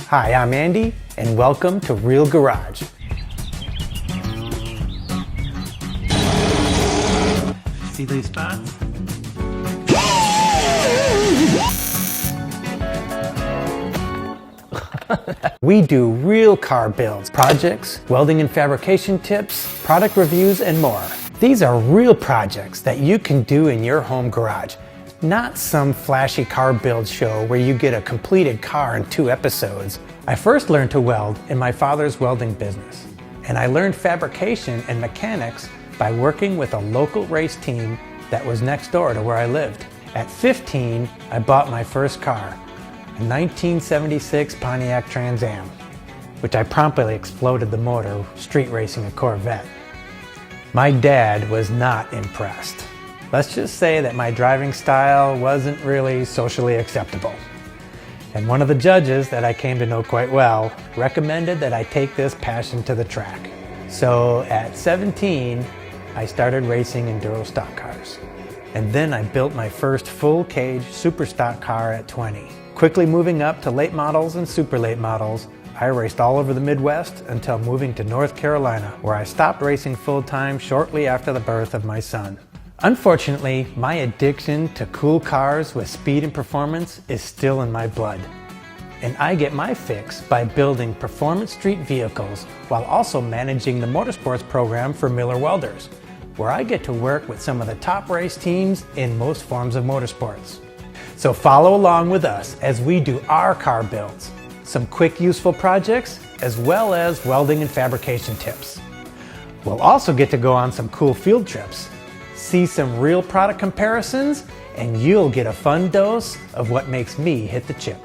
Hi, I'm Andy, and welcome to Real Garage. See these spots? We do real car builds, projects, welding and fabrication tips, product reviews, and more. These are real projects that you can do in your home garage, not some flashy car build show where you get a completed car in 2 episodes. I first learned to weld in my father's welding business, and I learned fabrication and mechanics by working with a local race team that was next door to where I lived. At 15, I bought my first car, a 1976 Pontiac Trans Am, which I promptly exploded the motor street racing a Corvette. My dad was not impressed. Let's just say that my driving style wasn't really socially acceptable. And one of the judges that I came to know quite well recommended that I take this passion to the track. So at 17, I started racing enduro stock cars. And then I built my first full cage super stock car at 20. Quickly moving up to late models and super late models, I raced all over the Midwest until moving to North Carolina, where I stopped racing full-time shortly after the birth of my son. Unfortunately, my addiction to cool cars with speed and performance is still in my blood. And I get my fix by building performance street vehicles while also managing the motorsports program for Miller Welders, where I get to work with some of the top race teams in most forms of motorsports. So follow along with us as we do our car builds, some quick useful projects, as well as welding and fabrication tips. We'll also get to go on some cool field trips, see some real product comparisons, and you'll get a fun dose of what makes me hit the chip.